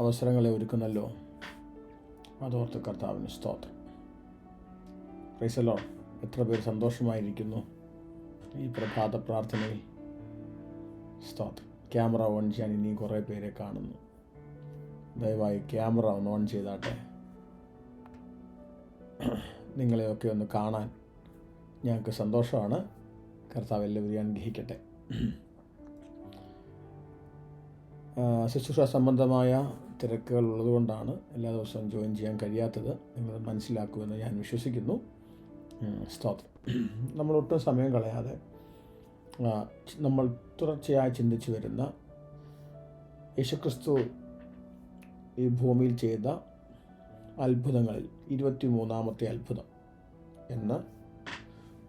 അവസരങ്ങളെ ഒരുക്കുന്നല്ലോ. അതോർത്ത് കർത്താവിന് സ്തോത്രം. Price the Lord. എത്ര പേർ സന്തോഷമായിരിക്കുന്നു ഈ പ്രഭാത പ്രാർത്ഥനയിൽ. സ്തോത്രം. ക്യാമറ ഓൺ ചെയ്യാൻ ഇനിയും കുറേ പേരെ കാണുന്നു. ദയവായി ക്യാമറ ഒന്ന് ഓൺ ചെയ്താട്ടെ. നിങ്ങളെയൊക്കെ ഒന്ന് കാണാൻ ഞങ്ങൾക്ക് സന്തോഷമാണ്. കർത്താവ് എല്ലാവരെയും അനുഗ്രഹിക്കട്ടെ. ശുശ്രൂഷ സംബന്ധമായ തിരക്കുകൾ ഉള്ളതുകൊണ്ടാണ് എല്ലാ ദിവസവും ജോയിൻ ചെയ്യാൻ കഴിയാത്തത്. നിങ്ങളത് മനസ്സിലാക്കുമെന്ന് ഞാൻ വിശ്വസിക്കുന്നു. സ്തോത്രം. നമ്മളൊട്ടും സമയം കളയാതെ നമ്മൾ തുടർച്ചയായി ചിന്തിച്ചു വരുന്ന യേശുക്രിസ്തു ഈ ഭൂമിയിൽ ചെയ്ത അത്ഭുതങ്ങളിൽ 23-ാമത്തെ അത്ഭുതം എന്ന്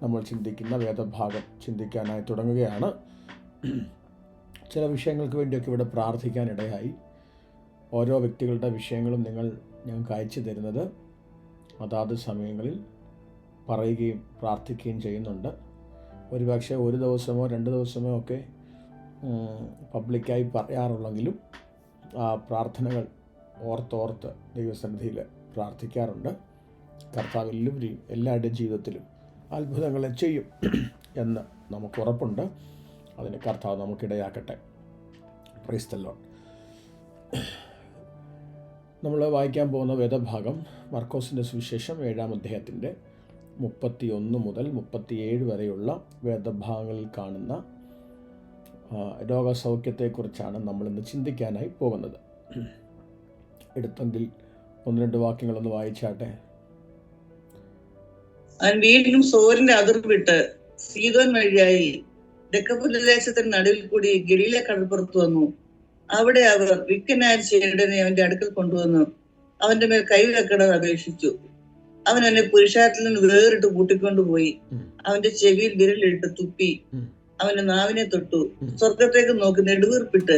നമ്മൾ ചിന്തിക്കുന്ന വേദഭാഗം ചിന്തിക്കാനായി തുടങ്ങുകയാണ്. ചില വിഷയങ്ങൾക്ക് വേണ്ടിയൊക്കെ ഇവിടെ പ്രാർത്ഥിക്കാനിടയായി. ഓരോ വ്യക്തികളുടെ വിഷയങ്ങളും ഞങ്ങൾക്ക് അയച്ചു തരുന്നത് അതാത് സമയങ്ങളിൽ പറയുകയും പ്രാർത്ഥിക്കുകയും ചെയ്യുന്നുണ്ട്. ഒരുപക്ഷെ ഒരു ദിവസമോ 2 ദിവസമോ ഒക്കെ പബ്ലിക്കായി പറയാറുള്ളെങ്കിലും ആ പ്രാർത്ഥനകൾ ഓർത്തോർത്ത് ദൈവസന്നിധിയിൽ പ്രാർത്ഥിക്കാറുണ്ട്. കർത്താവ് എല്ലാവരുടെയും ജീവിതത്തിലും അത്ഭുതങ്ങളെ ചെയ്യും എന്ന് നമുക്ക് ഉറപ്പുണ്ട്. അതിന് കർത്താവ് നമുക്കിടയാക്കട്ടെ. Price the Lord. നമ്മൾ വായിക്കാൻ പോകുന്ന വേദഭാഗം മർക്കോസിൻ്റെ സുവിശേഷം 7-ാം അധ്യായത്തിൻ്റെ 31 മുതൽ 37 വരെയുള്ള വേദഭാഗങ്ങളിൽ കാണുന്ന രോഗസൗഖ്യത്തെക്കുറിച്ചാണ് നമ്മളിന്ന് ചിന്തിക്കാനായി പോകുന്നത്. എടുത്തെങ്കിൽ 1-2 വാക്യങ്ങളൊന്ന് വായിച്ചാട്ടെ. അവൻ വീണ്ടും സോരിന്റെ അതിർ വിട്ട് സീദോൻ വഴിയായി ദെക്കപ്പൊലിദേശത്തിന് നടുവിൽ കൂടി ഗലീല കടൽപ്പുറത്ത് വന്നു. അവിടെ അവർ വിക്കനായ ചേടനെ അവന്റെ അടുക്കൽ കൊണ്ടുവന്നു അവന്റെ മേൽ കൈവെക്കണമെന്ന് അപേക്ഷിച്ചു. അവൻ അവനെ പുരുഷാരത്തിൽ നിന്ന് വേറിട്ട് കൂട്ടിക്കൊണ്ടുപോയി അവന്റെ ചെവിയിൽ വിരലിട്ട് തുപ്പി അവന്റെ നാവിനെ തൊട്ടു. സ്വർഗത്തേക്ക് നോക്കി നെടുവീർപ്പിട്ട്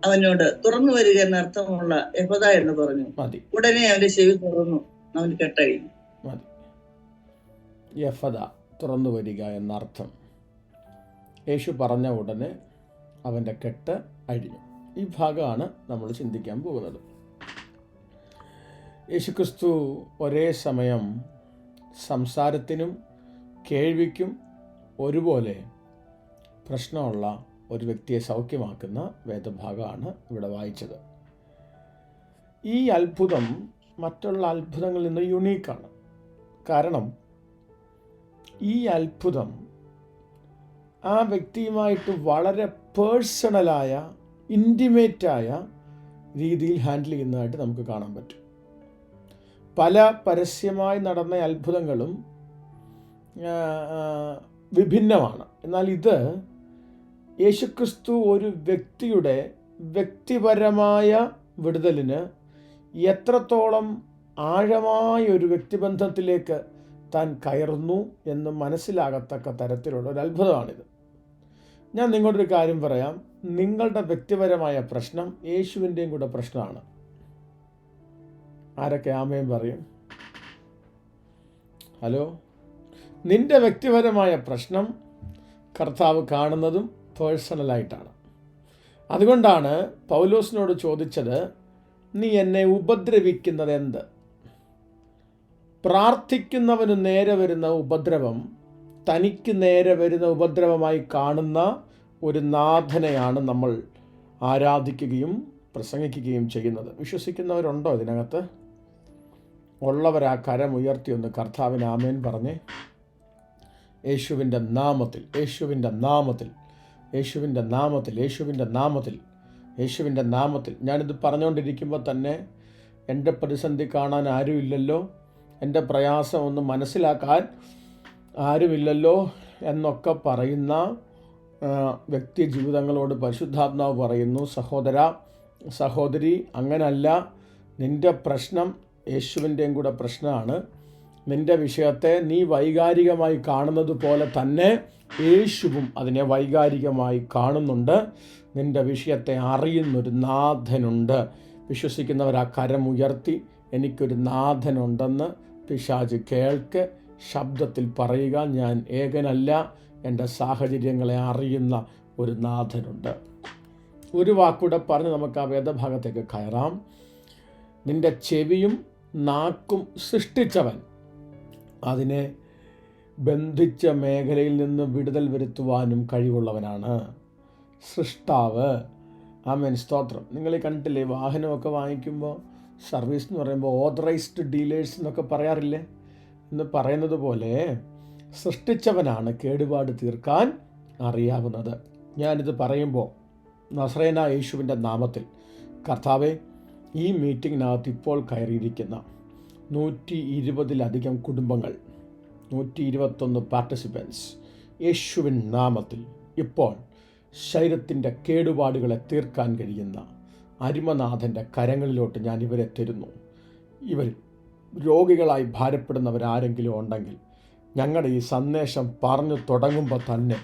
അവനോട് തുറന്നു വരിക എന്നർത്ഥമുള്ള എഫദ എന്ന് പറഞ്ഞു. ഉടനെ അവന്റെ ചെവി തുറന്നു, അവൻ കെട്ടഴിഞ്ഞു. എഫദ, തുറന്നു വരിക എന്നർത്ഥം. യേശു പറഞ്ഞ ഉടനെ അവൻ്റെ കെട്ട് അഴിഞ്ഞു. ഈ ഭാഗമാണ് നമ്മൾ ചിന്തിക്കാൻ പോകുന്നത്. യേശുക്രിസ്തു ഒരേ സമയം സംസാരത്തിനും കേൾവിക്കും ഒരുപോലെ പ്രശ്നമുള്ള ഒരു വ്യക്തിയെ സൗഖ്യമാക്കുന്ന വേദഭാഗമാണ് ഇവിടെ വായിച്ചത്. ഈ അത്ഭുതം മറ്റുള്ള അത്ഭുതങ്ങളിൽ നിന്ന് യുണീക്കാണ്. കാരണം ഈ അത്ഭുതം ആ വ്യക്തിയുമായിട്ട് വളരെ പേഴ്സണലായ, ഇൻറ്റിമേറ്റായ രീതിയിൽ ഹാൻഡിൽ ചെയ്യുന്നതായിട്ട് നമുക്ക് കാണാൻ പറ്റും. പല പരസ്യമായി നടന്ന അത്ഭുതങ്ങളും വിഭിന്നമാണ്. എന്നാൽ ഇത് യേശുക്രിസ്തു ഒരു വ്യക്തിയുടെ വ്യക്തിപരമായ വിടുതലിന് എത്രത്തോളം ആഴമായ ഒരു വ്യക്തിബന്ധത്തിലേക്ക് താൻ കയറുന്നു എന്ന് മനസ്സിലാകത്തക്ക തരത്തിലുള്ള ഒരു അത്ഭുതമാണിത്. ഞാൻ നിങ്ങളോടൊരു കാര്യം പറയാം. നിങ്ങളുടെ വ്യക്തിപരമായ പ്രശ്നം യേശുവിൻ്റെയും കൂടെ പ്രശ്നമാണ്. ആരൊക്കെ ആമേൻ പറയും? ഹലോ. നിൻ്റെ വ്യക്തിപരമായ പ്രശ്നം കർത്താവ് കാണുന്നതും പേഴ്സണലായിട്ടാണ്. അതുകൊണ്ടാണ് പൗലോസിനോട് ചോദിച്ചത്, നീ എന്നെ ഉപദ്രവിക്കുന്നത് എന്ത്? പ്രാർത്ഥിക്കുന്നവന് നേരെ വരുന്ന ഉപദ്രവം തനിക്ക് നേരെ വരുന്ന ഉപദ്രവമായി കാണുന്ന ഒരു നാഥനെയാണ് നമ്മൾ ആരാധിക്കുകയും പ്രസംഗിക്കുകയും ചെയ്യുന്നത്. വിശ്വസിക്കുന്നവരുണ്ടോ ഇതിനകത്ത്? ഉള്ളവരാ കരം ഉയർത്തി ഒന്ന് കർത്താവിന് ആമേൻ പറഞ്ഞേ. യേശുവിൻ്റെ നാമത്തിൽ, യേശുവിൻ്റെ നാമത്തിൽ, യേശുവിൻ്റെ നാമത്തിൽ, യേശുവിൻ്റെ നാമത്തിൽ, യേശുവിൻ്റെ നാമത്തിൽ. ഞാനിത് പറഞ്ഞുകൊണ്ടിരിക്കുമ്പോൾ തന്നെ എൻ്റെ പ്രതിസന്ധി കാണാൻ ആരുമില്ലല്ലോ, എൻ്റെ പ്രയാസം ഒന്ന് മനസ്സിലാക്കാൻ ആരുമില്ലല്ലോ എന്നൊക്കെ പറയുന്ന വ്യക്തി ജീവിതങ്ങളോട് പരിശുദ്ധാത്മാവ് പറയുന്നു, സഹോദര സഹോദരി, അങ്ങനല്ല. നിൻ്റെ പ്രശ്നം യേശുവിൻ്റെയും കൂടെ പ്രശ്നമാണ്. നിൻ്റെ വിഷയത്തെ നീ വൈകാരികമായി കാണുന്നത് പോലെ തന്നെ യേശുവും അതിനെ വൈകാരികമായി കാണുന്നുണ്ട്. നിൻ്റെ വിഷയത്തെ അറിയുന്നൊരു നാഥനുണ്ട്. വിശ്വസിക്കുന്നവർ ആ കരമുയർത്തി എനിക്കൊരു നാഥനുണ്ടെന്ന് പിശാച് കേൾക്ക്. ശബ്ദത്തിൽ പറയുക, ഞാൻ ഏകനല്ല, എൻ്റെ സാഹചര്യങ്ങളെ അറിയുന്ന ഒരു നാഥനുണ്ട്. ഒരു വാക്കൂടെ പറഞ്ഞ് നമുക്ക് ആ വേദഭാഗത്തേക്ക് കയറാം. നിന്റെ ചെവിയും നാക്കും സൃഷ്ടിച്ചവൻ അതിനെ ബന്ധിച്ച മേഖലയിൽ നിന്ന് വിടുതൽ വരുത്തുവാനും കഴിവുള്ളവനാണ്. സൃഷ്ടാവ്. ആമേൻ, സ്തോത്രം. നിങ്ങൾ കണ്ടിട്ടില്ലേ, വാഹനമൊക്കെ വാങ്ങിക്കുമ്പോൾ സർവീസ് എന്ന് പറയുമ്പോൾ ഓതറൈസ്ഡ് ഡീലേഴ്സ് എന്നൊക്കെ പറയാറില്ലേ? എന്ന് പറയുന്നത് പോലെ സൃഷ്ടിച്ചവനാണ് കേടുപാട് തീർക്കാൻ അറിയാവുന്നത്. ഞാനിത് പറയുമ്പോൾ നസ്രേനായ യേശുവിൻ്റെ നാമത്തിൽ കർത്താവെ, ഈ മീറ്റിങ്ങിനകത്ത് ഇപ്പോൾ കയറിയിരിക്കുന്ന 120-ലധികം കുടുംബങ്ങൾ, 121 പാർട്ടിസിപ്പൻസ്, യേശുവിൻ നാമത്തിൽ ഇപ്പോൾ ശരീരത്തിൻ്റെ കേടുപാടുകളെ തീർക്കാൻ കഴിയുന്ന അരിമനാഥൻ്റെ കരങ്ങളിലോട്ട് ഞാൻ ഇവരെ തരുന്നു. ഇവർ രോഗികളായി ഭാരപ്പെടുന്നവരാരെങ്കിലും ഉണ്ടെങ്കിൽ ഞങ്ങളുടെ ഈ സന്ദേശം പറഞ്ഞു തുടങ്ങുമ്പോൾ തന്നെ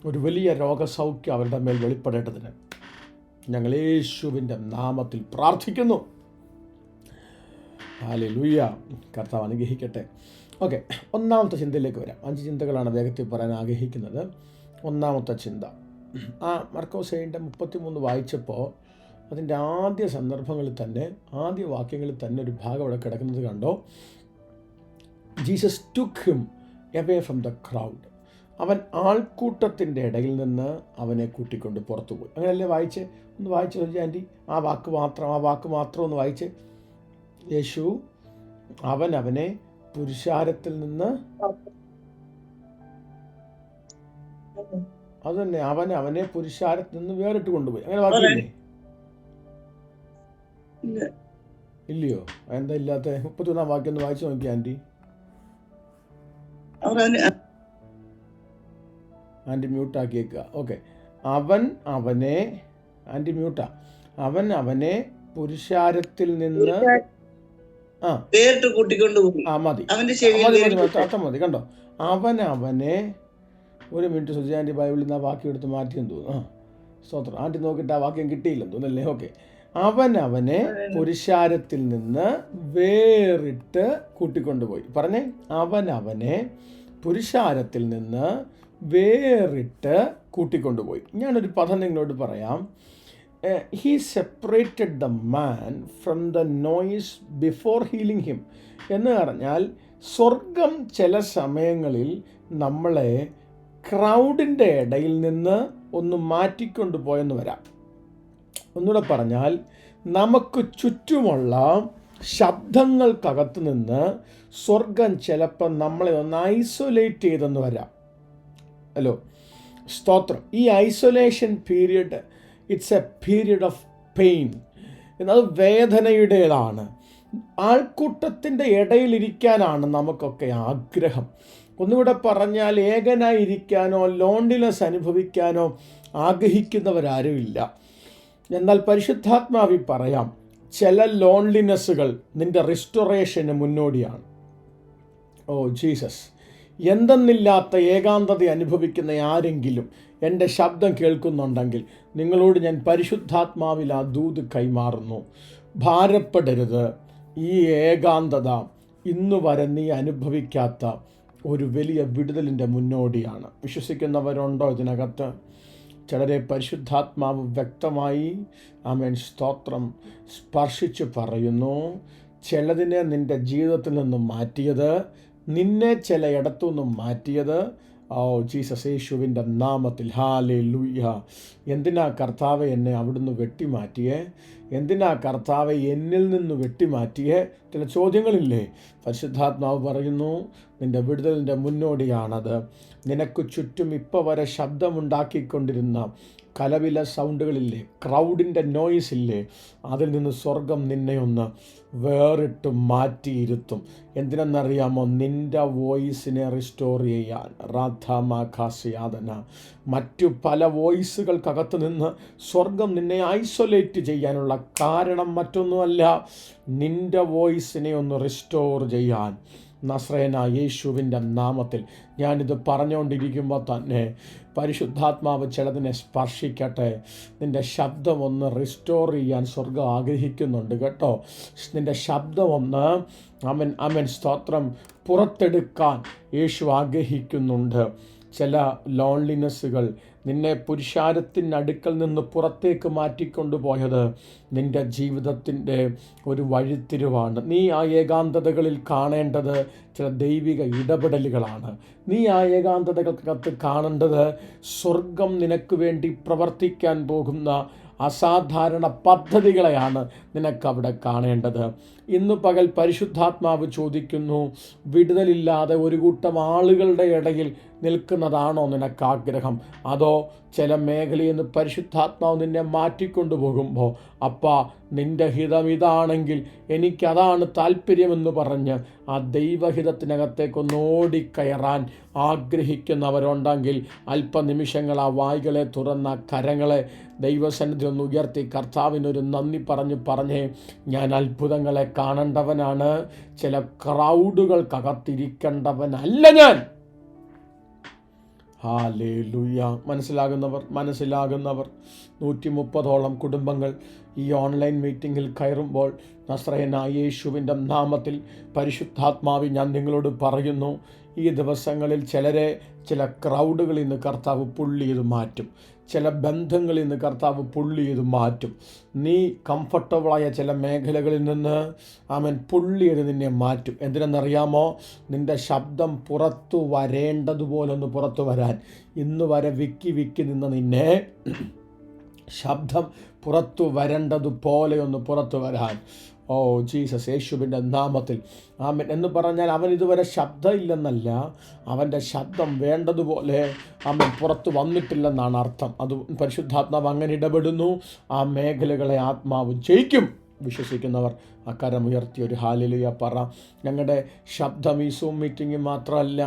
ഒരു വലിയ രോഗസൗഖ്യം അവരുടെ മേൽ വെളിപ്പെടേണ്ടതിന് ഞങ്ങൾ യേശുവിൻ്റെ നാമത്തിൽ പ്രാർത്ഥിക്കുന്നു. ഹല്ലേലൂയ. കർത്താവ് അനുഗ്രഹിക്കട്ടെ. ഓക്കെ, ഒന്നാമത്തെ ചിന്തയിലേക്ക് വരാം. 5 ചിന്തകളാണ് വേഗത്തിൽ പറയാൻ ആഗ്രഹിക്കുന്നത്. ഒന്നാമത്തെ ചിന്ത, ആ മർക്കോസ് 7:33 വായിച്ചപ്പോൾ അതിൻ്റെ ആദ്യ സന്ദർഭങ്ങളിൽ തന്നെ, ആദ്യ വാക്യങ്ങളിൽ തന്നെ ഒരു ഭാഗം അവിടെ കിടക്കുന്നത് കണ്ടോ. Jesus took him away from the crowd. അവൻ ആൾക്കൂട്ടത്തിൻ്റെ ഇടയിൽ നിന്ന് അവനെ കൂട്ടിക്കൊണ്ട് പുറത്തു പോയി. അങ്ങനെയല്ലേ വായിച്ചേ? ഒന്ന് വായിച്ചു ആൻറ്റി, ആ വാക്ക് മാത്രം ഒന്ന് വായിച്ചേ. യേശു അവനെ പുരുഷാരത്തിൽ നിന്ന്, അത് തന്നെ, അവനെ പുരുഷാരത്തിൽ നിന്ന് വേറിട്ട് കൊണ്ടുപോയി. അങ്ങനെ വാക്കില്ലേ? ഇല്ലയോ? എന്താ ഇല്ലാത്ത? 31 വാക്യം ഒന്ന് വായിച്ചു നോക്കി ആൻറ്റി. ആൻറ്റി മ്യൂട്ടാക്കിയേക്കുക. ഓക്കെ. ആൻറ്റി മ്യൂട്ടാ. അവനെ പുരുഷാരത്തിൽ നിന്ന് മതി കണ്ടോ. അവനെ ഒരു മിനിറ്റ് സുജി ആൻറ്റി ബൈബിളിൽ നിന്ന് ആ വാക്യം എടുത്ത് മാറ്റിയെന്ന് തോന്നുന്നു. സ്തോത്രം. ആൻറ്റി നോക്കിയിട്ട് ആ വാക്യം കിട്ടിയില്ലെന്ന് തോന്നല്ലേ? ഓക്കെ. അവനെ പുരുഷാരത്തിൽ നിന്ന് വേറിട്ട് കൂട്ടിക്കൊണ്ടുപോയി. പറഞ്ഞേ, അവനെ പുരുഷാരത്തിൽ നിന്ന് വേറിട്ട് കൂട്ടിക്കൊണ്ടുപോയി. ഞാനൊരു പദം നിങ്ങളോട് പറയാം. He separated the man from the noise before healing him. എന്ന് പറഞ്ഞാൽ സ്വർഗം ചില സമയങ്ങളിൽ നമ്മളെ ക്രൗഡിൻ്റെ ഇടയിൽ നിന്ന് ഒന്ന് മാറ്റിക്കൊണ്ടുപോയെന്ന് വരാം. ഒന്നുകൂടെ പറഞ്ഞാൽ, നമുക്ക് ചുറ്റുമുള്ള ശബ്ദങ്ങൾക്കകത്ത് നിന്ന് സ്വർഗം ചിലപ്പോൾ നമ്മളെ ഒന്ന് ഐസൊലേറ്റ് ചെയ്തെന്ന് വരാം. ഹലോ, സ്തോത്രം. ഈ isolation period, it's A period of pain. എന്നത് വേദനയുടേതാണ്. ആൾക്കൂട്ടത്തിൻ്റെ ഇടയിലിരിക്കാനാണ് നമുക്കൊക്കെ ആഗ്രഹം. ഒന്നുകൂടെ പറഞ്ഞാൽ, ഏകനായിരിക്കാനോ ലോൺലിനെസ് അനുഭവിക്കാനോ ആഗ്രഹിക്കുന്നവരാരുമില്ല. എന്നാൽ പരിശുദ്ധാത്മാവിൽ പറയാം, ചില ലോൺലിനെസ്സുകൾ നിൻ്റെ റിസ്റ്റോറേഷന് മുന്നോടിയാണ്. Oh Jesus. എന്തെന്നില്ലാത്ത ഏകാന്തത അനുഭവിക്കുന്ന ആരെങ്കിലും എൻ്റെ ശബ്ദം കേൾക്കുന്നുണ്ടെങ്കിൽ നിങ്ങളോട് ഞാൻ പരിശുദ്ധാത്മാവിൽ ആ ദൂത് കൈമാറുന്നു. ഭാരപ്പെടരുത്. ഈ ഏകാന്തത ഇന്ന് വരെ നീ അനുഭവിക്കാത്ത ഒരു വലിയ വിടുതലിൻ്റെ മുന്നോടിയാണ്. വിശ്വസിക്കുന്നവരുണ്ടോ ഇതിനകത്ത്? ചിലരെ പരിശുദ്ധാത്മാവ് വ്യക്തമായി, ആമേൻ, സ്തോത്രം, സ്പർശിച്ച് പറയുന്നു. ചിലതിനെ നിൻ്റെ ജീവിതത്തിൽ നിന്നും മാറ്റിയത്, നിന്നെ ചില ഇടത്തു നിന്നും മാറ്റിയത്, ഓ ജീസസ്, യേശുവിൻ്റെ നാമത്തിൽ. ഹല്ലേലൂയ. എന്തിനാ കർത്താവെ എന്നെ അവിടുന്ന് വെട്ടിമാറ്റിയേ? എന്തിനാ കർത്താവെ എന്നിൽ നിന്ന് വെട്ടിമാറ്റിയേ? ചില ചോദ്യങ്ങളില്ലേ? പരിശുദ്ധാത്മാവ് പറയുന്നു, നിൻ്റെ വിടുതലിൻ്റെ മുന്നോടിയാണത്. നിനക്ക് ചുറ്റും ഇപ്പോൾ വരെ ശബ്ദമുണ്ടാക്കിക്കൊണ്ടിരുന്ന കലവില സൗണ്ടുകളില്ലേ, ക്രൗഡിൻ്റെ നോയിസ് ഇല്ലേ, അതിൽ നിന്ന് സ്വർഗം നിന്നെ ഒന്ന് വേറിട്ട് മാറ്റിയിരുത്തും. എന്തിനെന്നറിയാമോ? നിൻ്റെ വോയിസിനെ റിസ്റ്റോർ ചെയ്യാൻ. റാധാമാഖാസിയാദന. മറ്റു പല വോയിസുകൾക്കകത്ത് നിന്ന് സ്വർഗം നിന്നെ ഐസൊലേറ്റ് ചെയ്യാനുള്ള കാരണം മറ്റൊന്നുമല്ല, നിൻ്റെ വോയിസിനെ ഒന്ന് റിസ്റ്റോർ ചെയ്യാൻ. നസ്രേന യേശുവിൻ്റെ നാമത്തിൽ ഞാനിത് പറഞ്ഞുകൊണ്ടിരിക്കുമ്പോൾ തന്നെ പരിശുദ്ധാത്മാവ് ചിലതിനെ സ്പർശിക്കട്ടെ. നിൻ്റെ ശബ്ദം ഒന്ന് റിസ്റ്റോർ ചെയ്യാൻ സ്വർഗം ആഗ്രഹിക്കുന്നുണ്ട് കേട്ടോ. നിൻ്റെ ശബ്ദം ഒന്ന് അമൻ സ്തോത്രം പുറത്തെടുക്കാൻ യേശു ആഗ്രഹിക്കുന്നുണ്ട്. ചില ലോൺലിനെസ്സുകൾ നിന്നെ പുരുഷാരത്തിനടുക്കൽ നിന്ന് പുറത്തേക്ക് മാറ്റിക്കൊണ്ടുപോയത് നിൻ്റെ ജീവിതത്തിൻ്റെ ഒരു വഴിത്തിരിവാണ്. നീ ആ ഏകാന്തതകളിൽ കാണേണ്ടത് ചില ദൈവിക ഇടപെടലുകളാണ്. നീ ആ ഏകാന്തതകൾക്കകത്ത് കാണേണ്ടത് സ്വർഗം നിനക്ക് വേണ്ടി പ്രവർത്തിക്കാൻ പോകുന്ന അസാധാരണ പദ്ധതികളെയാണ് നിനക്കവിടെ കാണേണ്ടത്. ഇന്ന് പകൽ പരിശുദ്ധാത്മാവ് ചോദിക്കുന്നു, വിടുതലില്ലാതെ ഒരു കൂട്ടം ആളുകളുടെ ഇടയിൽ നിൽക്കുന്നതാണോ നിനക്കാഗ്രഹം? അതോ ചില മേഖലയിൽ നിന്ന് പരിശുദ്ധാത്മാവ് നിന്നെ മാറ്റിക്കൊണ്ടുപോകുമ്പോൾ, അപ്പാ നിൻ്റെ ഹിതം ഇതാണെങ്കിൽ എനിക്കതാണ് താല്പര്യമെന്ന് പറഞ്ഞ് ആ ദൈവഹിതത്തിനകത്തേക്കൊന്ന് ഓടിക്കയറാൻ ആഗ്രഹിക്കുന്നവരുണ്ടെങ്കിൽ അല്പനിമിഷങ്ങൾ ആ വായ്കളെ തുറന്ന കരങ്ങളെ ദൈവസന്നിധി ഒന്ന് ഉയർത്തി കർത്താവിനൊരു നന്ദി പറഞ്ഞേ, ഞാൻ അത്ഭുതങ്ങളെ കാണേണ്ടവനാണ്, ചില ക്രൗഡുകൾക്കകത്തിരിക്കേണ്ടവനല്ല ഞാൻ. ഹല്ലേലൂയ. മനസ്സിലാകുന്നവർ 130ഓളം കുടുംബങ്ങൾ ഈ ഓൺലൈൻ മീറ്റിങ്ങിൽ കയറുമ്പോൾ നസ്രയനായ യേശുവിൻ്റെ നാമത്തിൽ പരിശുദ്ധാത്മാവി ഞാൻ നിങ്ങളോട് പറയുന്നു, ഈ ദിവസങ്ങളിൽ ചില ക്രൗഡുകളിൽ നിന്ന് കർത്താവ് പുള്ളി ചെയ്ത് മാറ്റും. ചില ബന്ധങ്ങളിൽ നിന്ന് കർത്താവ് പുള്ളി ചെയ്ത് മാറ്റും. നീ കംഫർട്ടബിളായ ചില മേഖലകളിൽ നിന്ന് അവൻ പുള്ളി ചെയ്ത് നിന്നെ മാറ്റും. എന്തിനെന്നറിയാമോ? നിൻ്റെ ശബ്ദം പുറത്തു വരേണ്ടതുപോലെ ഒന്ന് പുറത്തു വരാൻ. ഇന്ന് വരെ വിക്കി നിന്ന നിന്നെ ശബ്ദം പുറത്തു വരേണ്ടതുപോലെ ഒന്ന് പുറത്തു വരാൻ. ഓ ജീസസ്, യേശുവിൻ്റെ നാമത്തിൽ ആമേൻ. എന്ന് പറഞ്ഞാൽ അവൻ ഇതുവരെ ശബ്ദമില്ലെന്നല്ല, അവൻ്റെ ശബ്ദം വേണ്ടതുപോലെ അവൻ പുറത്ത് വന്നിട്ടില്ലെന്നാണ് അർത്ഥം. അത് പരിശുദ്ധാത്മാവ് അങ്ങനെ ഇടപെടുന്നു. ആ മേഖലകളെ ആത്മാവ് ജയിക്കും. വിശ്വസിക്കുന്നവർ അക്കരം ഉയർത്തി ഒരു ഹല്ലേലൂയ പറ. ഞങ്ങളുടെ ശബ്ദം ഈ സൂം മീറ്റിംഗ് മാത്രമല്ല,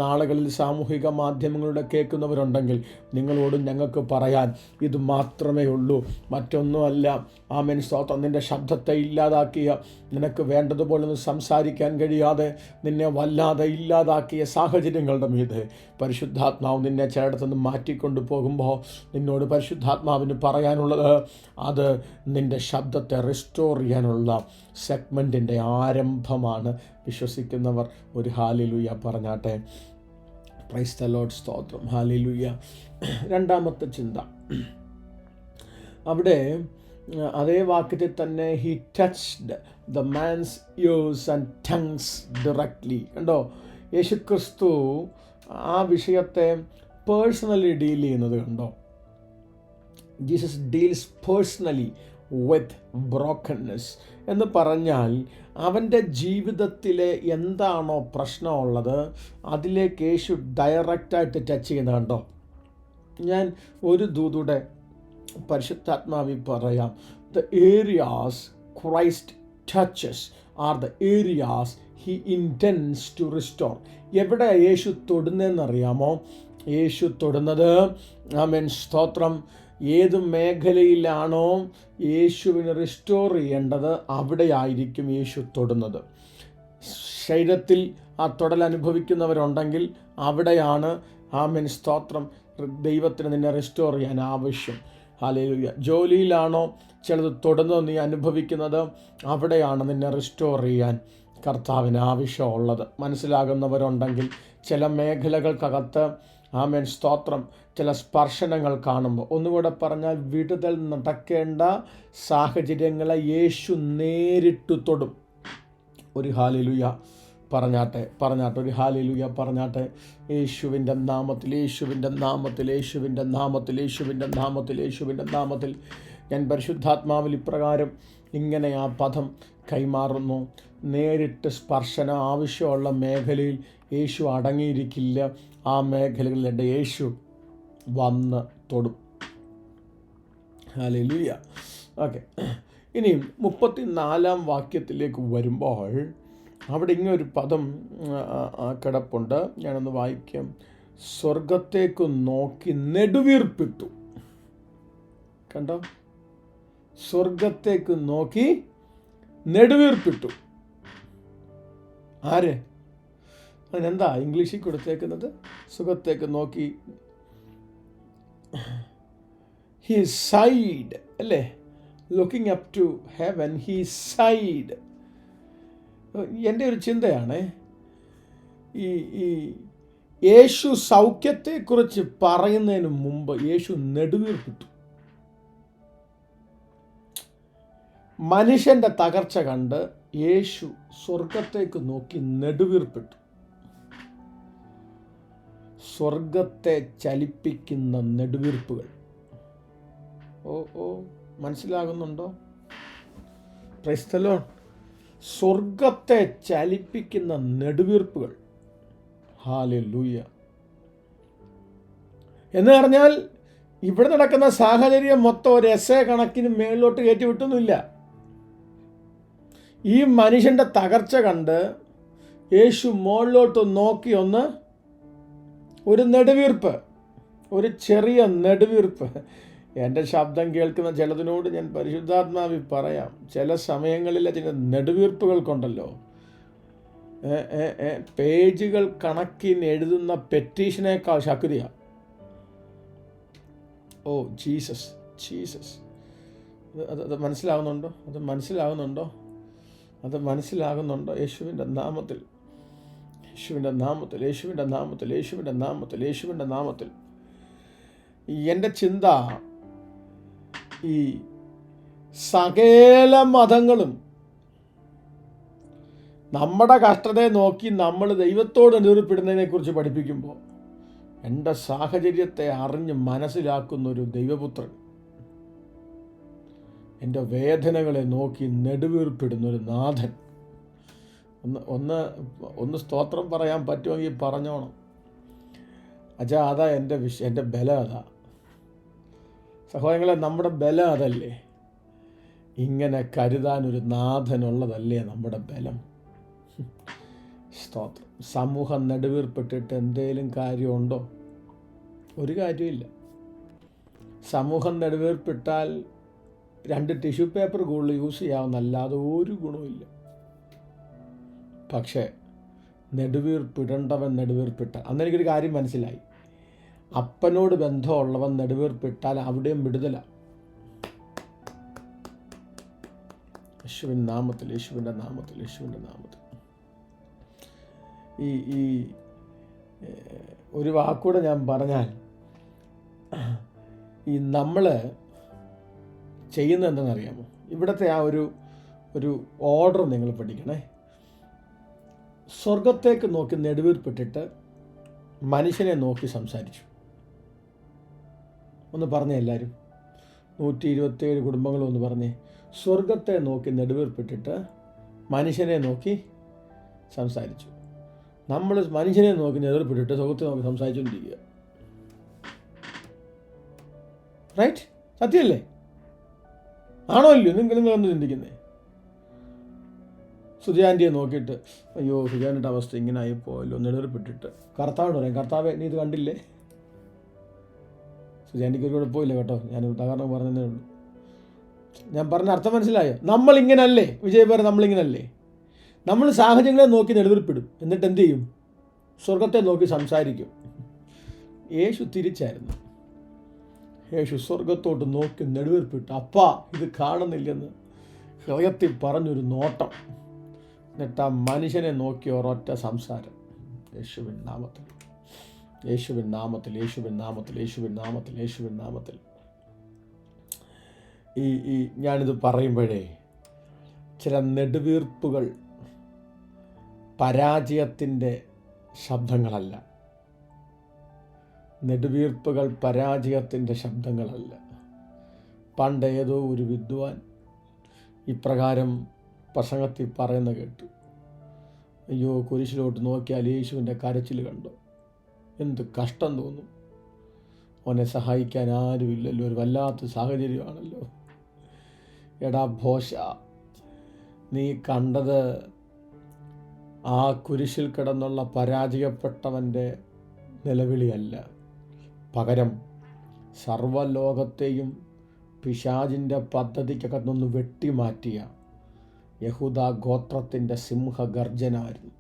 നാളുകളിൽ സാമൂഹിക മാധ്യമങ്ങളുടെ കേൾക്കുന്നവരുണ്ടെങ്കിൽ നിങ്ങളോടും ഞങ്ങൾക്ക് പറയാൻ ഇത് മാത്രമേ ഉള്ളൂ, മറ്റൊന്നുമല്ല. ആമേൻ, സ്തോത്രം. നിൻ്റെ ശബ്ദത്തെ ഇല്ലാതാക്കിയ, നിനക്ക് വേണ്ടതുപോലെ ഒന്ന് സംസാരിക്കാൻ കഴിയാതെ നിന്നെ വല്ലാതെ ഇല്ലാതാക്കിയ സാഹചര്യങ്ങളുടെ മീതെ പരിശുദ്ധാത്മാവ് നിന്നെ ചിലയിടത്തുനിന്ന് മാറ്റിക്കൊണ്ടു പോകുമ്പോൾ നിന്നോട് പരിശുദ്ധാത്മാവിന് പറയാനുള്ളത്, അത് നിൻ്റെ ശബ്ദത്തെ റിസ്റ്റോർ ചെയ്യാനുള്ള സെഗ്മെൻറ്റിൻ്റെ ആരംഭമാണ്. വിശ്വസിക്കുന്നവർ ഒരു ഹല്ലേലൂയ പറഞ്ഞാട്ടെ. പ്രൈസ് ദി ലോർഡ്, സ്തോത്രം, ഹല്ലേലൂയ. രണ്ടാമത്തെ ചിന്ത അവിടെ അതേ വാക്യത്തിൽ തന്നെ, he touched the man's years and tongues directly. കണ്ടോ, യേശുക്രിസ്തു ആ വിഷയത്തെ പേഴ്സണലി ഡീൽ ചെയ്യുന്നത് കണ്ടോ. ജീസസ് ഡീൽസ് പേഴ്സണലി വിത്ത് ബ്രോക്കൺനെസ് എന്ന് പറഞ്ഞാൽ അവൻ്റെ ജീവിതത്തിലെ എന്താണോ പ്രശ്നമുള്ളത് അതിലേക്ക് യേശു ഡയറക്റ്റായിട്ട് ടച്ച് ചെയ്യുന്നത് കണ്ടോ. ഞാൻ ഒരു ദൂതയുടെ പരിശുദ്ധാത്മാവിൽ പറയാം, the areas Christ touches are the areas he intends to restore. എവിടെ യേശു തൊടുന്നതെന്നറിയാമോ? യേശു തൊടുന്നത്, ആമേൻ, സ്തോത്രം, ഏത് മേഖലയിലാണോ യേശുവിന് റിസ്റ്റോർ ചെയ്യേണ്ടത് അവിടെയായിരിക്കും യേശു തൊടുന്നത്. ശരീരത്തിൽ ആ തൊടൽ അനുഭവിക്കുന്നവരുണ്ടെങ്കിൽ അവിടെയാണ്, ആമേൻ, സ്തോത്രം, ദൈവത്തിന് നിന്നെ റിസ്റ്റോർ ചെയ്യാൻ ആവശ്യം. ഹല്ലേലൂയ. ജോലിയിലാണോ ചിലത് തൊടുന്നത് നീ അനുഭവിക്കുന്നത്, അവിടെയാണ് നിന്നെ റിസ്റ്റോർ ചെയ്യാൻ കർത്താവിന് ആവശ്യമുള്ളത്. മനസ്സിലാകുന്നവരുണ്ടെങ്കിൽ ചില മേഖലകൾക്കകത്ത്, ആമേൻ, സ്തോത്രം, ചില സ്പർശനങ്ങൾ കാണുമ്പോൾ, ഒന്നുകൂടെ പറഞ്ഞാൽ വിടുതൽ നടക്കേണ്ട സാഹചര്യങ്ങളെ യേശു നേരിട്ട് തൊടും. ഒരു ഹല്ലേലൂയ പറഞ്ഞാട്ടെ, ഒരു ഹല്ലേലൂയ പറഞ്ഞാട്ടെ. യേശുവിൻ്റെ നാമത്തിൽ, യേശുവിൻ്റെ നാമത്തിൽ, യേശുവിൻ്റെ നാമത്തിൽ, യേശുവിൻ്റെ നാമത്തിൽ, യേശുവിൻ്റെ നാമത്തിൽ ഞാൻ പരിശുദ്ധാത്മാവിൽ ഇപ്രകാരം ഇങ്ങനെ ആ പദം കൈമാറുന്നു. നേരിട്ട് സ്പർശനം ആവശ്യമുള്ള മേഖലയിൽ യേശു അടങ്ങിയിരിക്കില്ല. ആ മേഖലകളിൽ എൻ്റെ യേശു വന്ന് തൊടും. ഹല്ലേലൂയ. ഓക്കെ, ഇനി 34 വാക്യത്തിലേക്ക് വരുമ്പോൾ അവിടെ ഇങ്ങനൊരു പദം കിടപ്പുണ്ട്. ഞാനൊന്ന് വായിക്കാം. സ്വർഗത്തേക്ക് നോക്കി നെടുവീർപ്പിട്ടു. കണ്ടോ, സ്വർഗത്തേക്ക് നോക്കി നെടുവീർപ്പിട്ടു. ആര്? അതിനെന്താ ഇംഗ്ലീഷിൽ കൊടുത്തേക്കുന്നത്? സുഖത്തേക്ക് നോക്കി, ഹി സൈഡ് അല്ലേ? Looking up to heaven, he sighed. എൻ്റെ ഒരു ചിന്തയാണ്, ഈ യേശു സൗഖ്യത്തെക്കുറിച്ച് പറയുന്നതിന് മുമ്പ് യേശു നെടുവീർപ്പിട്ടു. മനുഷ്യൻ്റെ തകർച്ച കണ്ട് യേശു സ്വർഗത്തേക്ക് നോക്കി നെടുവീർപ്പിട്ടു. സ്വർഗത്തെ ചലിപ്പിക്കുന്ന നെടുവീർപ്പുകൾ. ഓ മനസ്സിലാകുന്നുണ്ടോ? Price the Lord. സ്വർഗത്തെ ചലിപ്പിക്കുന്ന നെടുവീർപ്പുകൾ. ഹല്ലേലൂയ. എന്ന് പറഞ്ഞാൽ ഇവിടെ നടക്കുന്ന സാഹചര്യം മൊത്തം ഒരു എസ്സേ കണക്കിന് മേളിലോട്ട് കയറ്റി വിട്ടൊന്നുമില്ല. ഈ മനുഷ്യൻ്റെ തകർച്ച കണ്ട് യേശു മുകളിലോട്ട് നോക്കി ഒരു നെടുവീർപ്പ്, ഒരു ചെറിയ നെടുവീർപ്പ്. എൻ്റെ ശബ്ദം കേൾക്കുന്ന ചിലതിനോട് ഞാൻ പരിശുദ്ധാത്മാവിൽ പറയാം, ചില സമയങ്ങളിൽ ചില നെടുവീർപ്പുകൾ കൊണ്ടല്ലോ പേജുകൾ കണക്കിന് എഴുതുന്ന പെറ്റീഷനേക്കാൾ ശക്തിയാണ്. Oh Jesus, Jesus. അത് മനസ്സിലാകുന്നുണ്ടോ? അത് മനസ്സിലാകുന്നുണ്ടോ? യേശുവിൻ്റെ നാമത്തിൽ, യേശുവിൻ്റെ നാമത്തിൽ, യേശുവിൻ്റെ നാമത്തിൽ, യേശുവിൻ്റെ നാമത്തിൽ, യേശുവിൻ്റെ നാമത്തിൽ. എൻ്റെ ചിന്ത, ഈ സകല മതങ്ങളും നമ്മുടെ കഷ്ടതയെ നോക്കി നമ്മൾ ദൈവത്തോട് നെടുവീർപ്പിടുന്നതിനെക്കുറിച്ച് പഠിപ്പിക്കുമ്പോൾ എൻ്റെ സാഹചര്യത്തെ അറിഞ്ഞ് മനസ്സിലാക്കുന്നൊരു ദൈവപുത്രൻ, എൻ്റെ വേദനകളെ നോക്കി നെടുവീർപ്പിടുന്നൊരു നാഥൻ. ഒന്ന് സ്തോത്രം പറയാൻ പറ്റുമെങ്കിൽ പറഞ്ഞോണം. അച്ഛാ, അതാ എൻ്റെ ബലം. അതാ സഹോദരങ്ങളെ, നമ്മുടെ ബലം അതല്ലേ. ഇങ്ങനെ കരുതാനൊരു നാഥനുള്ളതല്ലേ നമ്മുടെ ബലം. സ്തോത്രം. സമൂഹം നെടുവീർപ്പിട്ടിട്ട് എന്തേലും കാര്യമുണ്ടോ? ഒരു കാര്യമില്ല. സമൂഹം നെടുവീർപ്പിട്ടാൽ 2 ടിഷ്യൂ പേപ്പർ കൂടുതൽ യൂസ് ചെയ്യാവുന്നല്ലാതെ ഒരു ഗുണമില്ല. പക്ഷേ നെടുവീർപ്പിടേണ്ടവൻ നെടുവീർപ്പിട്ടാൽ, അന്നെനിക്കൊരു കാര്യം മനസ്സിലായി. അപ്പനോട് ബന്ധമുള്ളവൻ നെടുവീർപ്പിട്ടാൽ അവിടെയും വിടുതല. യേശുവിൻ നാമത്തിൽ, യേശുവിൻ്റെ നാമത്തിൽ, യേശുവിൻ്റെ നാമത്തിൽ. ഈ ഒരു വാക്കൂടെ ഞാൻ പറഞ്ഞാൽ, ഈ നമ്മൾ ചെയ്യുന്നത് എന്താണെന്നറിയാമോ? ഇവിടുത്തെ ആ ഒരു ഓർഡർ നിങ്ങൾ പഠിക്കണേ. സ്വർഗത്തേക്ക് നോക്കി നെടുവീർപ്പിട്ടിട്ട് മനുഷ്യനെ നോക്കി സംസാരിച്ചു. ഒന്ന് പറഞ്ഞേ എല്ലാവരും, 127 കുടുംബങ്ങളും ഒന്ന് പറഞ്ഞേ. സ്വർഗത്തെ നോക്കി നെടുവീർപ്പിട്ടിട്ട് മനുഷ്യനെ നോക്കി സംസാരിച്ചു. നമ്മൾ മനുഷ്യനെ നോക്കി നെടുവീർപ്പിട്ടിട്ട് സ്വർഗത്തെ നോക്കി സംസാരിച്ചുകൊണ്ടിരിക്കുക. റൈറ്റ്? സത്യമല്ലേ? ആണോ ഇല്ലയോ? നിങ്ങളൊന്ന് ചിന്തിക്കുന്നേ. സുജാൻ്റിയെ നോക്കിയിട്ട് അയ്യോ സുജാൻ്റെ അവസ്ഥ ഇങ്ങനെ ആയിപ്പോയല്ലോ, നെടുവീർപ്പിട്ടിട്ട് കർത്താവോട് പറയും, കർത്താവേ നീ ഇത് കണ്ടില്ലേ? സുജാൻ്റിക്ക് ഒരു കുഴപ്പമില്ല കേട്ടോ, ഞാൻ ഉദാഹരണം പറഞ്ഞതേ ഉള്ളൂ. ഞാൻ പറഞ്ഞ അർത്ഥം മനസ്സിലായോ? നമ്മളിങ്ങനല്ലേ വിജയപേരെ? നമ്മളിങ്ങനല്ലേ? നമ്മൾ സാഹചര്യങ്ങളെ നോക്കി നെടുവീർപ്പിടും, എന്നിട്ട് എന്ത് ചെയ്യും? സ്വർഗത്തെ നോക്കി സംസാരിക്കും. യേശു തിരിച്ചായിരുന്നു. യേശു സ്വർഗത്തോട്ട് നോക്കി നെടുവീർപ്പിട്ടു. അപ്പാ ഇത് കാണുന്നില്ലെന്ന് ഹൃദയത്തിൽ പറഞ്ഞൊരു നോട്ടം, എന്നിട്ട് ആ മനുഷ്യനെ നോക്കി ഒരൊറ്റ സംസാരം. യേശുവിൻ നാമത്തിൽ, യേശുവിൻ നാമത്തിൽ, യേശുവിൻ നാമത്തിൽ, യേശുവിൻ നാമത്തിൽ, യേശുവിൻ നാമത്തിൽ. ഈ ഞാനിത് പറയുമ്പോഴേ ചില നെടുവീർപ്പുകൾ പരാജയത്തിൻ്റെ ശബ്ദങ്ങളല്ല. നെടുവീർപ്പുകൾ പരാജയത്തിൻ്റെ ശബ്ദങ്ങളല്ല. പണ്ട് ഏതോ ഒരു വിദ്വാൻ ഇപ്രകാരം പ്രസംഗത്തിൽ പറയുന്ന കേട്ടു. അയ്യോ കുരിശിലോട്ട് നോക്കിയാൽ യേശുവിൻ്റെ കരച്ചിൽ കണ്ടു, എന്ത് കഷ്ടം തോന്നും. അവനെ സഹായിക്കാൻ ആരുമില്ലല്ലോ, ഒരു വല്ലാത്ത സാഹചര്യമാണല്ലോ. എടാ ഭോഷ, നീ കണ്ടത് ആ കുരിശിൽ കിടന്നുള്ള പരാജയപ്പെട്ടവൻ്റെ നിലവിളിയല്ല, പകരം സർവ്വലോകത്തെയും പിശാചിൻ്റെ പദ്ധതിക്കകത്തുനിന്ന് വെട്ടിമാറ്റിയ യഹൂദ ഗോത്രത്തിൻ്റെ സിംഹഗർജനായിരുന്നു.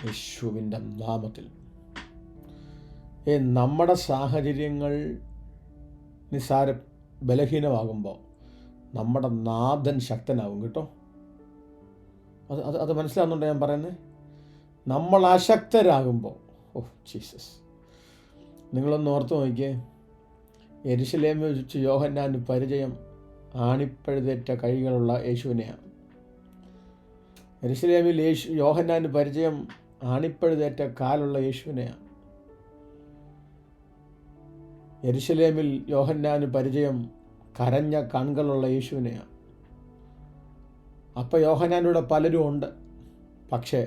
യേശുവിൻ്റെ നാമത്തിൽ. നമ്മുടെ സാഹചര്യങ്ങൾ ബലഹീനമാകുമ്പോൾ നമ്മുടെ നാഥൻ ശക്തനാകും കേട്ടോ. അത് മനസ്സിലാകുന്നുണ്ടോ ഞാൻ പറയുന്നത്? നമ്മൾ അശക്തരാകുമ്പോൾ, ഓ ജീസസ്, നിങ്ങളൊന്ന് ഓർത്ത് നോക്കിയേ. യെരുശലേമിൽ വെച്ച് യോഹന്നാന് പരിചയം ആണിപ്പഴുതേറ്റ കൈകളുള്ള യേശുവിനെയാണ്. യെരുശലേമിൽ യോഹന്നാന് പരിചയം ആണിപ്പഴുതേറ്റ കാലുള്ള യേശുവിനെയാണ്. യെരുശലേമിൽ യോഹന്നാന് പരിചയം കരഞ്ഞ കണ്ണുകളുള്ള യേശുവിനെയാണ്. അപ്പം യോഹന്നാനൂടെ പലരും ഉണ്ട്. പക്ഷേ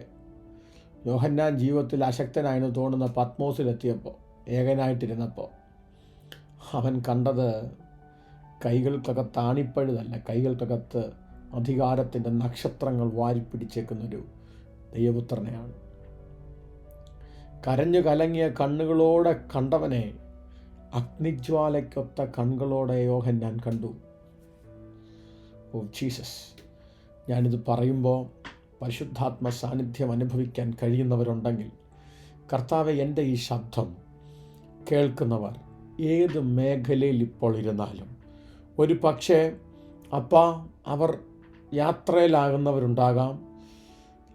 യോഹന്നാൻ ജീവിതത്തിൽ അശക്തനായെന്ന് തോന്നുന്ന പത്മോസിലെത്തിയപ്പോൾ, ഏകനായിട്ടിരുന്നപ്പോൾ അവൻ കണ്ടത് കൈകൾക്കകത്ത് ആണിപ്പഴുതല്ല, കൈകൾക്കകത്ത് അധികാരത്തിൻ്റെ നക്ഷത്രങ്ങൾ വാരിപ്പിടിച്ചേക്കുന്നൊരു ദൈവപുത്രനെയാണ്. കരഞ്ഞു കലങ്ങിയ കണ്ണുകളോടെ കണ്ടവനെ അഗ്നിജ്വാലയ്ക്കൊത്ത കണ്ണുകളോടെ യോഹന്നാൻ കണ്ടു. ഓ ജീസസ്, ഞാനിത് പറയുമ്പോൾ പരിശുദ്ധാത്മ സാന്നിധ്യം അനുഭവിക്കാൻ കഴിയുന്നവരുണ്ടെങ്കിൽ, കർത്താവെ, എൻ്റെ ഈ ശബ്ദം കേൾക്കുന്നവർ ഏത് മേഖലയിൽ ഇപ്പോൾ ഇരുന്നാലും, ഒരു പക്ഷേ അവർ യാത്രയിലാകുന്നവരുണ്ടാകാം,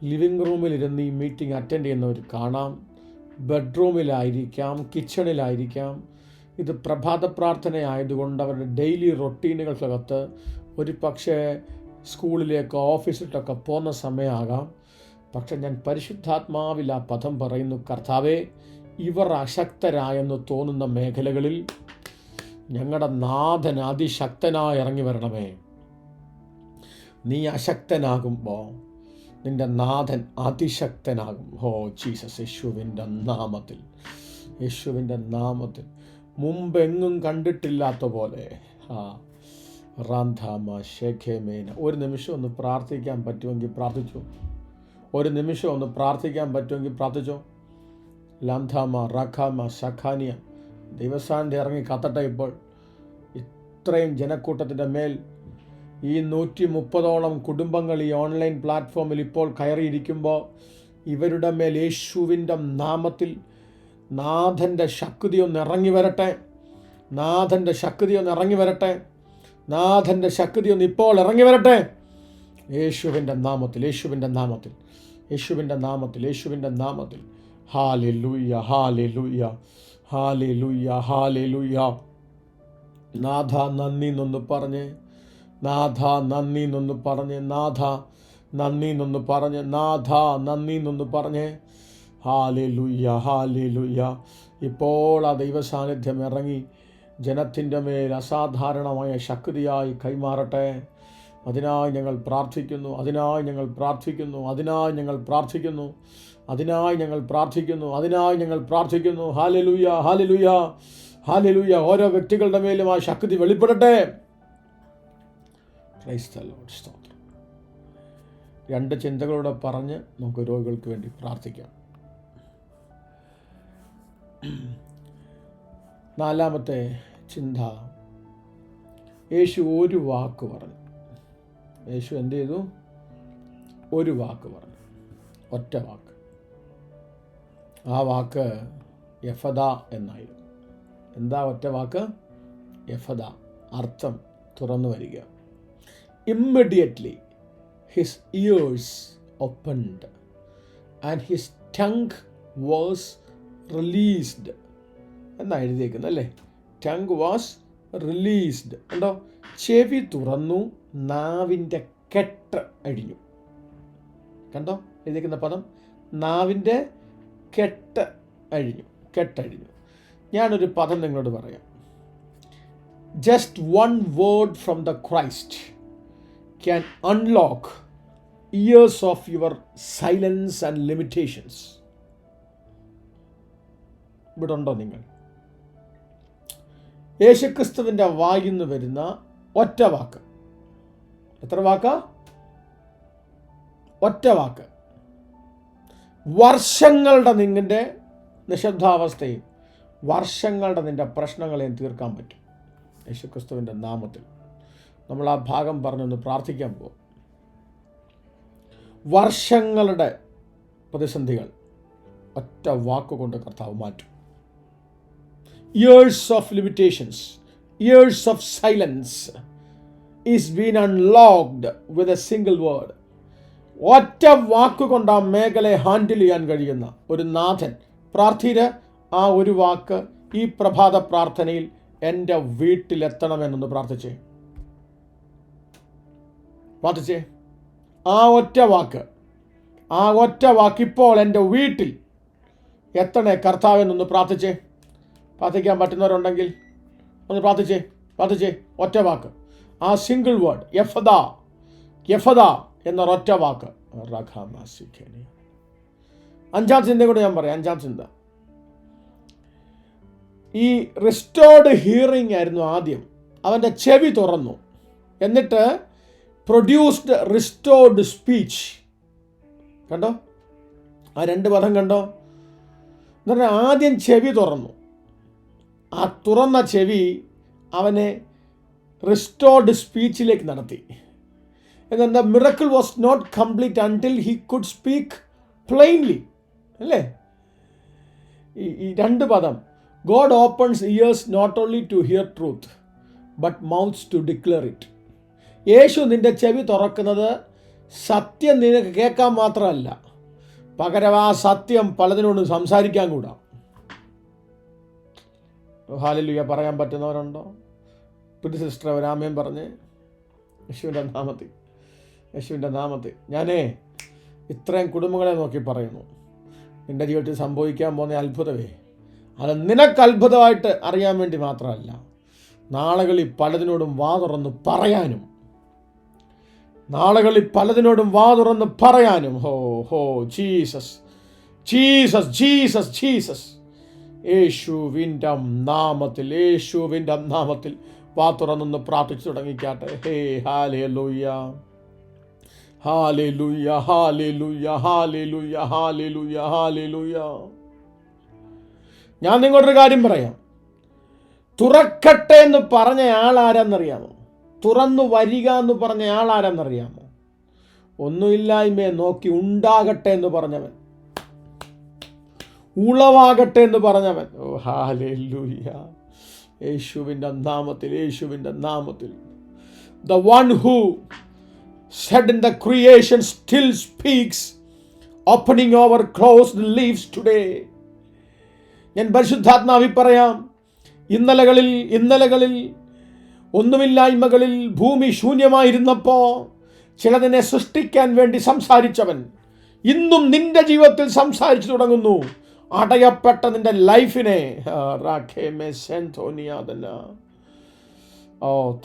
ലിവിങ് റൂമിലിരുന്ന് ഈ മീറ്റിംഗ് അറ്റൻഡ് ചെയ്യുന്നവർ കാണാം, ബെഡ്റൂമിലായിരിക്കാം, കിച്ചണിലായിരിക്കാം. ഇത് പ്രഭാത പ്രാർത്ഥനയായതുകൊണ്ട് അവരുടെ ഡെയിലി റൊട്ടീനുകൾക്കകത്ത് ഒരു പക്ഷേ സ്കൂളിലേക്കോ ഓഫീസിലേക്കൊക്കെ പോകുന്ന സമയമാകാം. പക്ഷെ ഞാൻ പരിശുദ്ധാത്മാവിൽ ആ പദം പറയുന്നു, കർത്താവേ, ഇവർ അശക്തരായെന്ന് തോന്നുന്ന മേഖലകളിൽ ഞങ്ങളുടെ നാഥൻ അതിശക്തനായി ഇറങ്ങി വരണമേ. നീ അശക്തനാകുമ്പോൾ നിൻ്റെ നാഥൻ അതിശക്തനാകും. ഓ ജീസസ്, യേശുവിൻ്റെ നാമത്തിൽ, യേശുവിൻ്റെ നാമത്തിൽ. മുമ്പെങ്ങും കണ്ടിട്ടില്ലാത്ത പോലെ റാന്ധാമ ഷേഖേമേന. ഒരു നിമിഷം ഒന്ന് പ്രാർത്ഥിക്കാൻ പറ്റുമെങ്കിൽ പ്രാർത്ഥിച്ചു. ഒരു നിമിഷം ഒന്ന് പ്രാർത്ഥിക്കാൻ പറ്റുമെങ്കിൽ പ്രാർത്ഥിച്ചോ. ലാന്ധാമ റഖാമ സഖാനിയ. ദൈവസാന്നിധ്യം ഇറങ്ങി കത്തട്ടെ. ഇപ്പോൾ ഇത്രയും ജനക്കൂട്ടത്തിൻ്റെ മേൽ ഈ 130ഓളം കുടുംബങ്ങൾ ഈ ഓൺലൈൻ പ്ലാറ്റ്ഫോമിൽ ഇപ്പോൾ കയറിയിരിക്കുമ്പോൾ ഇവരുടെ മേൽ യേശുവിൻ്റെ നാമത്തിൽ നാഥൻ്റെ ശക്തി ഒന്ന് ഇറങ്ങി വരട്ടെ. നാഥൻ്റെ ശക്തി ഒന്ന് ഇറങ്ങി വരട്ടെ. നാഥൻ്റെ ശക്തി ഒന്ന് ഇപ്പോൾ ഇറങ്ങി വരട്ടെ. യേശുവിൻ്റെ നാമത്തിൽ, യേശുവിൻ്റെ നാമത്തിൽ, യേശുവിൻ്റെ നാമത്തിൽ, യേശുവിൻ്റെ നാമത്തിൽ. Hallelujah, hallelujah, hallelujah, hallelujah. നാഥ നന്ദി എന്നൊന്ന് പറഞ്ഞ്, നാഥ നന്ദി എന്നൊന്ന് പറഞ്ഞ്, നാഥ നന്ദി എന്നൊന്ന് പറഞ്ഞ്, നാഥ നന്ദി എന്നൊന്ന് പറഞ്ഞ്. Hallelujah, hallelujah. ഇപ്പോൾ ആ ദൈവസാന്നിധ്യം ഇറങ്ങി ജനത്തിൻ്റെ മേൽ അസാധാരണമായ ശക്തിയായി കൈമാറട്ടെ. അതിനായി ഞങ്ങൾ പ്രാർത്ഥിക്കുന്നു, അതിനായി ഞങ്ങൾ പ്രാർത്ഥിക്കുന്നു, അതിനായി ഞങ്ങൾ പ്രാർത്ഥിക്കുന്നു, അതിനായി ഞങ്ങൾ പ്രാർത്ഥിക്കുന്നു, അതിനായി ഞങ്ങൾ പ്രാർത്ഥിക്കുന്നു. Hallelujah, hallelujah, hallelujah. ഓരോ വ്യക്തികളുടെ മേലും ആ ശക്തി വെളിപ്പെടട്ടെ. Praise the Lord. സ്തോത്രം. 2 ചിന്തകളോടെ പറഞ്ഞ് നമുക്ക് രോഗികൾക്ക് വേണ്ടി പ്രാർത്ഥിക്കാം. 4-ാമത്തെ ചിന്ത, യേശു ഒരു വാക്ക് പറഞ്ഞു. യേശു എന്ത് ചെയ്തു? ഒരു വാക്ക് പറഞ്ഞു, ഒറ്റ വാക്ക്. ആ വാക്ക് എഫദ എന്നായിരുന്നു. എന്താ ഒറ്റ വാക്ക്? എഫദ. അർത്ഥം തുറന്നു വരിക. Immediately his years opened and his tongue was released എന്നാണ് എഴുതിയേക്കുന്നത് അല്ലേ? Tongue was released. ഉണ്ടോ? ചെവി തുറന്നു, നാവിൻ്റെ കെട്ട് അഴിഞ്ഞു. കണ്ടോ എഴുതിയിരിക്കുന്ന പദം? നാവിൻ്റെ കെട്ട് അഴിഞ്ഞു, കെട്ടഴിഞ്ഞു. ഞാനൊരു പദം നിങ്ങളോട് പറയാം. Just one word from the Christ can unlock years of your silence and limitations. ഇവിടെ ഉണ്ടോ നിങ്ങൾ? യേശുക്രിസ്തുവിൻ്റെ വായിൽ നിന്ന് വരുന്ന ഒറ്റ വാക്ക്. എത്ര വാക്കാ? ഒറ്റ വാക്ക് വർഷങ്ങളുടെ നിങ്ങളുടെ നിശബ്ദാവസ്ഥയും വർഷങ്ങളുടെ നിൻ്റെ പ്രശ്നങ്ങളെയും തീർക്കാൻ പറ്റും. യേശുക്രിസ്തുവിൻ്റെ നാമത്തിൽ നമ്മൾ ആ ഭാഗം പറഞ്ഞൊന്ന് പ്രാർത്ഥിക്കാൻ പോകും. വർഷങ്ങളുടെ പ്രതിസന്ധികൾ ഒറ്റ വാക്കുകൊണ്ട് കർത്താവ് മാറ്റും. Years of limitations, years of silence is being unlocked with a single word. ഒറ്റ വാക്കുകൊണ്ട് ആ മേഖലയെ ഹാൻഡിൽ ചെയ്യാൻ കഴിയുന്ന ഒരു നാഥൻ. പ്രാർത്ഥിര് ആ ഒരു വാക്ക് ഈ പ്രഭാത പ്രാർത്ഥനയിൽ എൻ്റെ വീട്ടിലെത്തണമെന്നൊന്ന് പ്രാർത്ഥിച്ചേ. ആ ഒറ്റ വാക്ക് ഇപ്പോൾ എൻ്റെ വീട്ടിൽ എത്തണേ കർത്താവെന്നൊന്ന് പ്രാർത്ഥിച്ചേ. പ്രാർത്ഥിക്കാൻ പറ്റുന്നവരുണ്ടെങ്കിൽ ഒന്ന് പ്രാർത്ഥിച്ചേ. ഒറ്റ വാക്ക്, ആ സിംഗിൾ വേർഡ്, യഫദ എന്നൊരൊറ്റ വാക്ക്. അഞ്ചാം ചിന്ത കൂടെ ഞാൻ പറയാം. അഞ്ചാം ചിന്ത, ഈ റിസ്റ്റോർഡ് ഹിയറിംഗ് ആയിരുന്നു ആദ്യം. അവൻ്റെ ചെവി തുറന്നു, എന്നിട്ട് പ്രൊഡ്യൂസ്ഡ് റിസ്റ്റോർഡ് സ്പീച്ച്. കണ്ടോ ആ രണ്ട് പദം കണ്ടോ? എന്ന് പറഞ്ഞാൽ ആദ്യം ചെവി തുറന്നു, ആ തുറന്ന ചെവി അവനെ റിസ്റ്റോർഡ് സ്പീച്ചിലേക്ക് നടത്തി. എന്നാൽ the miracle was not complete until he could speak plainly. അല്ലേ ഈ രണ്ട് പദം? God opens ears not only to hear truth but mouths to declare it. യേശു നിന്റെ ചെവി തുറക്കുന്നത് സത്യം നിനക്ക് കേൾക്കാൻ മാത്രമല്ല, പകരം ആ സത്യം പലതിനോടും സംസാരിക്കാൻ കൂടാ. ഹല്ലേലൂയ പറയാൻ പറ്റുന്നവരുണ്ടോ? പുതിയ സിസ്റ്റർ അവരാമയും പറഞ്ഞ് യേശുവിൻ്റെ നാമത്തിൽ ഞാനേ ഇത്രയും കുടുംബങ്ങളെ നോക്കി പറയുന്നു, നിൻ്റെ ജീവിതത്തിൽ സംഭവിക്കാൻ പോകുന്ന അത്ഭുതമേ അത് നിനക്ക് അത്ഭുതമായിട്ട് അറിയാൻ വേണ്ടി മാത്രമല്ല, നാളുകളിൽ പലതിനോടും വാ തുറന്ന് പറയാനും. ഹോ ജീസസ്. യേശുവിൻ്റെ നാമത്തിൽ വാ തുറന്നൊന്ന് പ്രാർത്ഥിച്ചു തുടങ്ങിക്കാട്ടെ. ഹേ ഹല്ലേലൂയ. ഞാൻ നിങ്ങളൊരു കാര്യം പറയാം. തുറക്കട്ടെ എന്ന് പറഞ്ഞ ആളാരെന്നറിയാമോ? തുറന്നു വരിക എന്ന് പറഞ്ഞ ആളാരെന്നറിയാമോ? ഒന്നുമില്ലായ്മയെ നോക്കി ഉണ്ടാകട്ടെ എന്ന് പറഞ്ഞവൻ, ഉളവാകട്ടെ എന്ന് പറഞ്ഞവൻ. ഓ ഹല്ലേലൂയ. യേശുവിൻ്റെ നാമത്തിൽ the one who said in the creation still speaks, opening our closed lips today. ഞാൻ പരിശുദ്ധാത്മാവിൽ പറയാം, ഇന്നലകളിൽ ഒന്നുമില്ലായ്മകളിൽ ഭൂമി ശൂന്യമായിരുന്നപ്പോൾ ചിലതിനെ സൃഷ്ടിക്കാൻ വേണ്ടി സംസാരിച്ചവൻ ഇന്നും നിന്റെ ജീവിതത്തിൽ സംസാരിച്ചു തുടങ്ങുന്നു. അടയപ്പെട്ട നിന്റെ ലൈഫിനെ.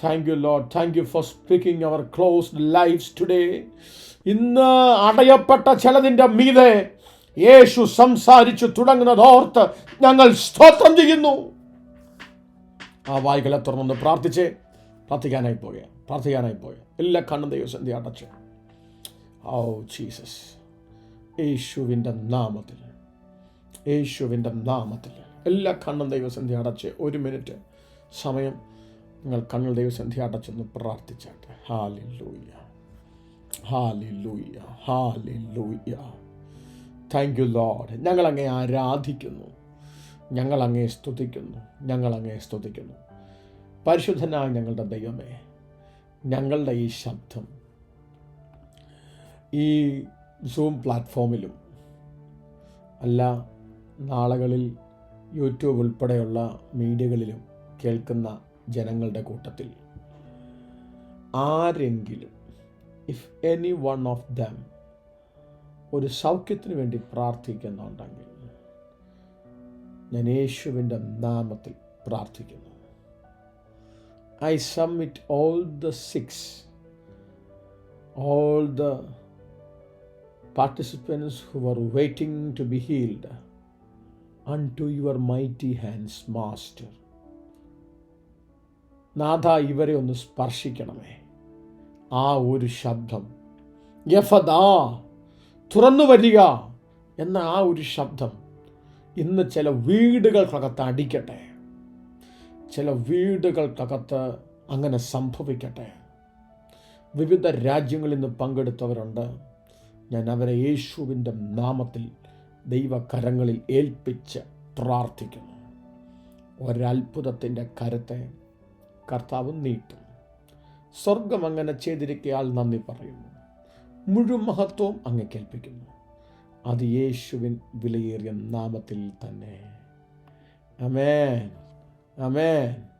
Thank you Lord, thank you for speaking our closed lives today. ഇന്ന് അടയപ്പെട്ട ചിലതിൻ്റെ മീതെ യേശു സംസാരിച്ചു തുടങ്ങുന്നതോർത്ത് ഞങ്ങൾ സ്തോത്രം ചെയ്യുന്നു. ആ വായികളെ തുറന്നൊന്ന് പ്രാർത്ഥിക്കാനായി പോയ എല്ലാ കണ്ണും ദൈവസന്ധി അടച്ച്. Oh Jesus. യേശുവിൻ്റെ നാമത്തിൽ എല്ലാ കണ്ണും ദൈവസന്ധി അടച്ച് 1 മിനിറ്റ് സമയം നിങ്ങൾ കണ്ണുകൾ ദൈവസന്ധി അടച്ചൊന്ന് പ്രാർത്ഥിച്ചാട്ടെ. ഹാലേലൂയ. Thank you Lord. ഞങ്ങളങ്ങേ ആരാധിക്കുന്നു, ഞങ്ങളങ്ങേ സ്തുതിക്കുന്നു. പരിശുദ്ധനായ ഞങ്ങളുടെ ദൈവമേ, ഞങ്ങളുടെ ഈ ശബ്ദം ഈ സൂം പ്ലാറ്റ്ഫോമിലും അല്ല, നാളുകളിൽ യൂട്യൂബ് ഉൾപ്പെടെയുള്ള മീഡിയകളിലും കേൾക്കുന്ന ജനങ്ങളുടെ കൂട്ടത്തിൽ ആരെങ്കിലും, if any one of them ഒരു സൗഖ്യത്തിന് വേണ്ടി പ്രാർത്ഥിക്കുന്നുണ്ടെങ്കിൽ ഞാൻ യേശുവിൻ്റെ നാമത്തിൽ പ്രാർത്ഥിക്കുന്നു. I submit all the 6, all the participants who are waiting to be healed unto your mighty hands, Master. നാഥ, ഇവരെ ഒന്ന് സ്പർശിക്കണമേ. ആ ഒരു ശബ്ദം, യഫദാ, തുറന്നു വരിക എന്ന ആ ഒരു ശബ്ദം ഇന്ന് ചില വീടുകൾക്കകത്ത് അടിക്കട്ടെ. ചില വീടുകൾക്കകത്ത് അങ്ങനെ സംഭവിക്കട്ടെ. വിവിധ രാജ്യങ്ങളിൽ നിന്ന് പങ്കെടുത്തവരുണ്ട്. ഞാൻ അവരെ യേശുവിൻ്റെ നാമത്തിൽ ദൈവകരങ്ങളിൽ ഏൽപ്പിച്ച് പ്രാർത്ഥിക്കുന്നു. ഒരത്ഭുതത്തിൻ്റെ കരത്തെ കർത്താവ് നീട്ടും. സ്വർഗം അങ്ങനെ ചെയ്തിരിക്കയാൽ നന്ദി പറയുന്നു. മുഴുവൻ മഹത്വവും അങ്ങ് കേൾപ്പിക്കുന്നു. അത് യേശുവിൻ വിലയേറിയ നാമത്തിൽ തന്നെ. ആമേൻ, ആമേൻ.